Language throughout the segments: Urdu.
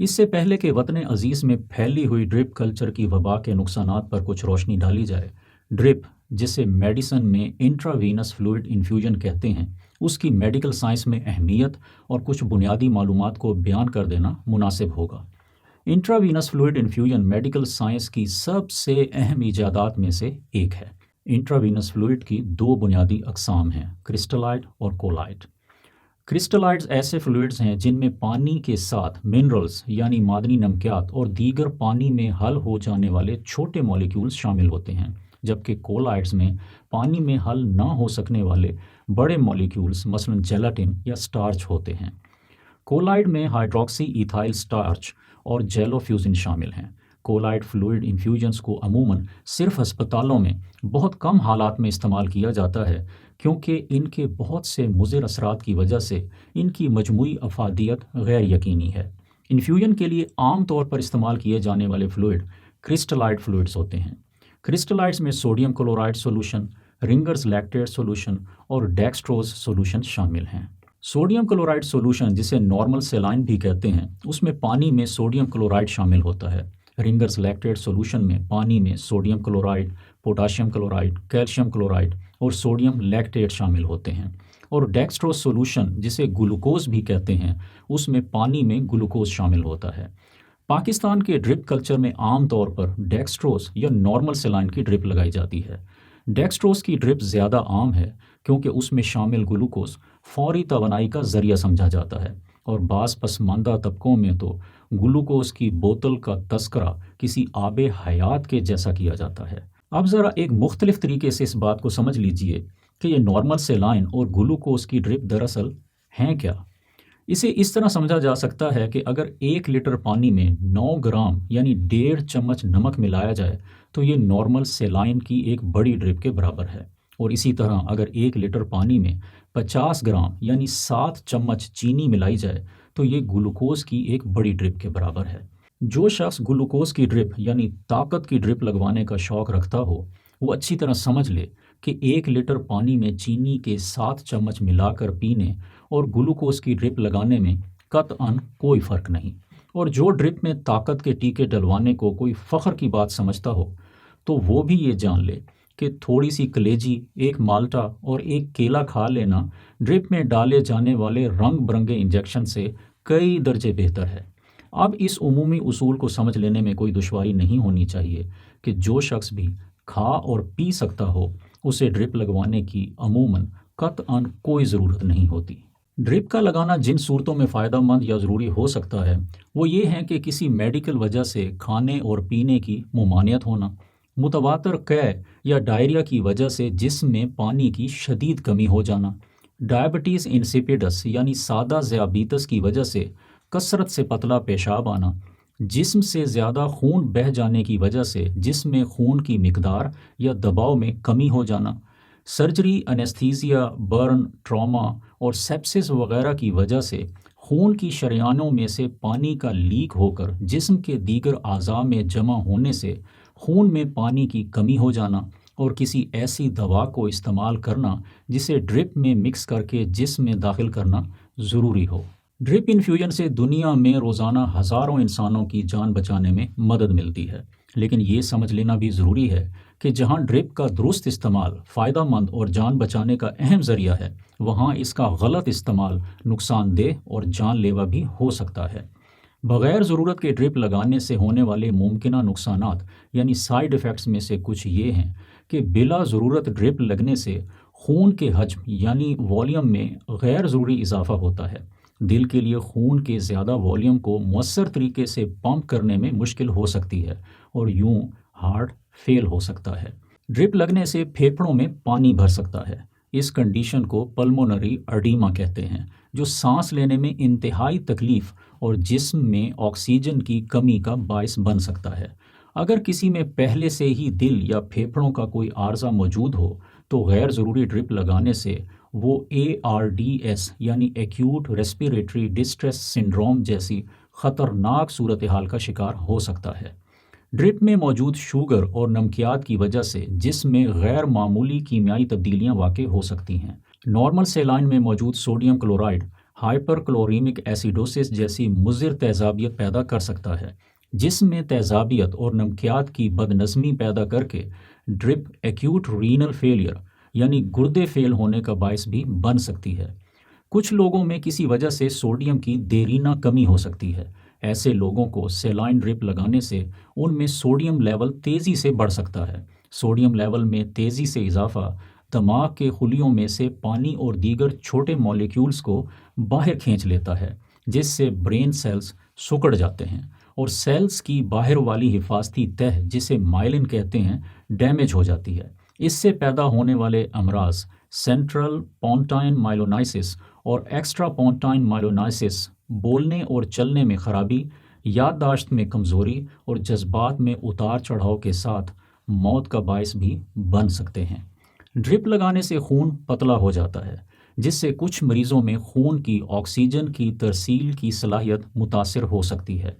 اس سے پہلے کہ وطن عزیز میں پھیلی ہوئی ڈرپ کلچر کی وبا کے نقصانات پر کچھ روشنی ڈالی جائے، ڈرپ جسے میڈیسن میں انٹراوینس فلوئڈ انفیوژن کہتے ہیں، اس کی میڈیکل سائنس میں اہمیت اور کچھ بنیادی معلومات کو بیان کر دینا مناسب ہوگا۔ Intravenous fluid infusion medical science کی سب سے اہم ایجادات میں سے ایک ہے۔ انٹراوینس فلوئڈ کی دو بنیادی اقسام ہیں، کرسٹلائڈ اور کولائڈ۔ کرسٹلائڈز ایسے فلوئڈز ہیں جن میں پانی کے ساتھ منرلز یعنی معدنی نمکیات اور دیگر پانی میں حل ہو جانے والے چھوٹے مالیکیولز شامل ہوتے ہیں، جبکہ کولائڈز میں پانی میں حل نہ ہو سکنے والے بڑے مالیکیولز مثلا جیلاٹن یا سٹارچ ہوتے ہیں۔ کولائڈ میں ہائیڈروکسی ایتھائل سٹارچ اور جیلو فیوزن شامل ہیں۔ کولائڈ فلوئڈ انفیوژنز کو عموماً صرف ہسپتالوں میں بہت کم حالات میں استعمال کیا جاتا ہے، کیونکہ ان کے بہت سے مضر اثرات کی وجہ سے ان کی مجموعی افادیت غیر یقینی ہے۔ انفیوژن کے لیے عام طور پر استعمال کیے جانے والے فلوئڈ کرسٹلائڈ فلوئڈز ہوتے ہیں۔ کرسٹلائڈز میں سوڈیم کلورائڈ سولوشن، رنگرز لیکٹیٹ سولوشن اور ڈیکسٹروز سولوشن شامل ہیں۔ سوڈیم کلورائڈ سولوشن جسے نارمل سیلائن بھی کہتے ہیں، اس میں پانی میں سوڈیم کلورائڈ شامل ہوتا ہے۔ رنگرز لیکٹیٹ سولوشن میں پانی میں sodium chloride, potassium chloride, calcium chloride اور سوڈیم لیکٹیٹ شامل ہوتے ہیں۔ اور ڈیکسٹروز سولوشن جسے گلوکوز بھی کہتے ہیں، اس میں پانی میں گلوکوز شامل ہوتا ہے۔ پاکستان کے ڈرپ کلچر میں عام طور پر ڈیکسٹروز یا نارمل سیلائن کی ڈرپ لگائی جاتی ہے۔ ڈیکسٹروز کی ڈرپ زیادہ عام ہے کیونکہ اس میں شامل گلوکوز فوری توانائی کا ذریعہ سمجھا جاتا ہے، اور بعض پسماندہ طبقوں میں تو گلوکوز کی بوتل کا تذکرہ کسی آب حیات کے جیسا کیا جاتا ہے۔ اب ذرا ایک مختلف طریقے سے اس بات کو سمجھ لیجئے کہ یہ نارمل سیلائن اور گلوکوز کی ڈرپ دراصل ہیں کیا۔ اسے اس طرح سمجھا جا سکتا ہے کہ اگر 1 لیٹر پانی میں 9 گرام یعنی 1.5 چمچ نمک ملایا جائے تو یہ نارمل سیلائن کی ایک بڑی ڈرپ کے برابر ہے، اور اسی طرح اگر 1 لیٹر پانی میں 50 گرام یعنی 7 چمچ چینی ملائی جائے تو یہ گلوکوز کی ایک بڑی ڈرپ کے برابر ہے۔ جو شخص گلوکوز کی ڈرپ یعنی طاقت کی ڈرپ لگوانے کا شوق رکھتا ہو، وہ اچھی طرح سمجھ لے کہ 1 لیٹر پانی میں چینی کے 7 چمچ ملا کر پینے اور گلوکوز کی ڈرپ لگانے میں قطعاً کوئی فرق نہیں۔ اور جو ڈرپ میں طاقت کے ٹیکے ڈلوانے کو کوئی فخر کی بات سمجھتا ہو تو وہ بھی یہ جان لے کہ تھوڑی سی کلیجی، ایک مالٹا اور ایک کیلا کھا لینا ڈرپ میں ڈالے جانے والے رنگ برنگے انجیکشن سے کئی درجے بہتر ہے۔ اب اس عمومی اصول کو سمجھ لینے میں کوئی دشواری نہیں ہونی چاہیے کہ جو شخص بھی کھا اور پی سکتا ہو اسے ڈرپ لگوانے کی عموماً قطعاً کوئی ضرورت نہیں ہوتی۔ ڈرپ کا لگانا جن صورتوں میں فائدہ مند یا ضروری ہو سکتا ہے وہ یہ ہیں کہ کسی میڈیکل وجہ سے کھانے اور پینے کی ممانعت ہونا، متواتر قے یا ڈائریا کی وجہ سے جسم میں پانی کی شدید کمی ہو جانا، ڈائبٹیز انسیپیڈس یعنی سادہ ذیابیطس کی وجہ سے کثرت سے پتلا پیشاب آنا، جسم سے زیادہ خون بہہ جانے کی وجہ سے جسم میں خون کی مقدار یا دباؤ میں کمی ہو جانا، سرجری، انیستھیزیا، برن، ٹراما اور سیپسس وغیرہ کی وجہ سے خون کی شریانوں میں سے پانی کا لیک ہو کر جسم کے دیگر اعضاء میں جمع ہونے سے خون میں پانی کی کمی ہو جانا، اور کسی ایسی دوا کو استعمال کرنا جسے ڈرپ میں مکس کر کے جسم میں داخل کرنا ضروری ہو۔ ڈرپ انفیوژن سے دنیا میں روزانہ ہزاروں انسانوں کی جان بچانے میں مدد ملتی ہے، لیکن یہ سمجھ لینا بھی ضروری ہے کہ جہاں ڈرپ کا درست استعمال فائدہ مند اور جان بچانے کا اہم ذریعہ ہے، وہاں اس کا غلط استعمال نقصان دہ اور جان لیوا بھی ہو سکتا ہے۔ بغیر ضرورت کے ڈرپ لگانے سے ہونے والے ممکنہ نقصانات یعنی سائیڈ ایفیکٹس میں سے کچھ یہ ہیں کہ بلا ضرورت ڈرپ لگنے سے خون کے حجم یعنی والیوم میں غیر ضروری اضافہ ہوتا ہے۔ دل کے لیے خون کے زیادہ والیوم کو مؤثر طریقے سے پمپ کرنے میں مشکل ہو سکتی ہے اور یوں ہارٹ فیل ہو سکتا ہے۔ ڈرپ لگنے سے پھیپھڑوں میں پانی بھر سکتا ہے۔ اس کنڈیشن کو پلمونری ایڈیما کہتے ہیں، جو سانس لینے میں انتہائی تکلیف اور جسم میں آکسیجن کی کمی کا باعث بن سکتا ہے۔ اگر کسی میں پہلے سے ہی دل یا پھیپھڑوں کا کوئی عارضہ موجود ہو تو غیر ضروری ڈرپ لگانے سے وہ ARDS یعنی ایکیوٹ ریسپیریٹری ڈسٹریس سنڈروم جیسی خطرناک صورتحال کا شکار ہو سکتا ہے۔ ڈرپ میں موجود شوگر اور نمکیات کی وجہ سے جسم میں غیر معمولی کیمیائی تبدیلیاں واقع ہو سکتی ہیں۔ نارمل سیلائن میں موجود سوڈیم کلورائڈ ہائپرکلوریمک ایسیڈوسس جیسی مضر تیزابیت پیدا کر سکتا ہے، جسم میں تیزابیت اور نمکیات کی بدنظمی پیدا کر کے ڈرپ ایکیوٹ رینل فیلئر یعنی گردے فیل ہونے کا باعث بھی بن سکتی ہے۔ کچھ لوگوں میں کسی وجہ سے سوڈیم کی دیرینہ کمی ہو سکتی ہے۔ ایسے لوگوں کو سیلائن ڈرپ لگانے سے ان میں سوڈیم لیول تیزی سے بڑھ سکتا ہے۔ سوڈیم لیول میں تیزی سے اضافہ دماغ کے خلیوں میں سے پانی اور دیگر چھوٹے مالیکیولز کو باہر کھینچ لیتا ہے، جس سے برین سیلز سکڑ جاتے ہیں اور سیلز کی باہر والی حفاظتی تہ جسے مائلن کہتے ہیں ڈیمیج ہو جاتی ہے۔ اس سے پیدا ہونے والے امراض سینٹرل پونٹائن مائلونائسس اور ایکسٹرا پونٹائن مائلونائسس بولنے اور چلنے میں خرابی، یادداشت میں کمزوری اور جذبات میں اتار چڑھاؤ کے ساتھ موت کا باعث بھی بن سکتے ہیں۔ ڈرپ لگانے سے خون پتلا ہو جاتا ہے، جس سے کچھ مریضوں میں خون کی آکسیجن کی ترسیل کی صلاحیت متاثر ہو سکتی ہے۔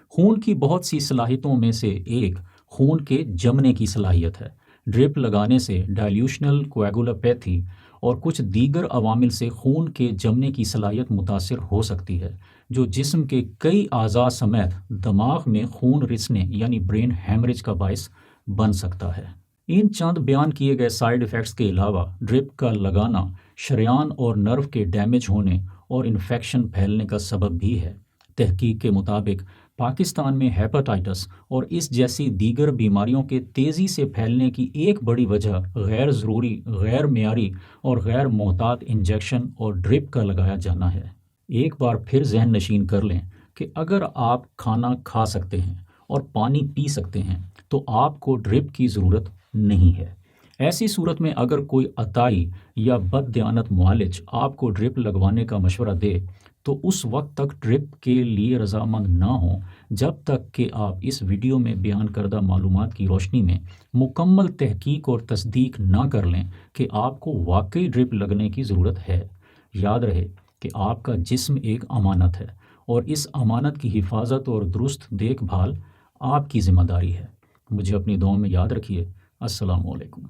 خون کی بہت سی صلاحیتوں میں سے ایک خون کے جمنے کی صلاحیت ہے۔ ڈرپ لگانے سے ڈائلیوشنل کویگولوپیتھی اور کچھ دیگر عوامل سے خون کے جمنے کی صلاحیت متاثر ہو سکتی ہے، جو جسم کے کئی اعضاء سمیت دماغ میں خون رسنے یعنی برین ہیمریج کا باعث بن سکتا ہے۔ ان چند بیان کیے گئے سائیڈ ایفیکٹس کے علاوہ ڈرپ کا لگانا شریان اور نرو کے ڈیمیج ہونے اور انفیکشن پھیلنے کا سبب بھی ہے۔ تحقیق کے مطابق پاکستان میں ہیپاٹائٹس اور اس جیسی دیگر بیماریوں کے تیزی سے پھیلنے کی ایک بڑی وجہ غیر ضروری، غیر معیاری اور غیر محتاط انجیکشن اور ڈرپ کا لگایا جانا ہے۔ ایک بار پھر ذہن نشین کر لیں کہ اگر آپ کھانا کھا سکتے ہیں اور پانی پی سکتے ہیں تو آپ کو ڈرپ کی ضرورت نہیں ہے۔ ایسی صورت میں اگر کوئی عطائی یا بددیانت معالج آپ کو ڈرپ لگوانے کا مشورہ دے تو اس وقت تک ڈرپ کے لیے رضامند نہ ہوں جب تک کہ آپ اس ویڈیو میں بیان کردہ معلومات کی روشنی میں مکمل تحقیق اور تصدیق نہ کر لیں کہ آپ کو واقعی ڈرپ لگنے کی ضرورت ہے۔ یاد رہے کہ آپ کا جسم ایک امانت ہے اور اس امانت کی حفاظت اور درست دیکھ بھال آپ کی ذمہ داری ہے۔ مجھے اپنی دعاؤں میں یاد رکھیے۔ السلام علیکم۔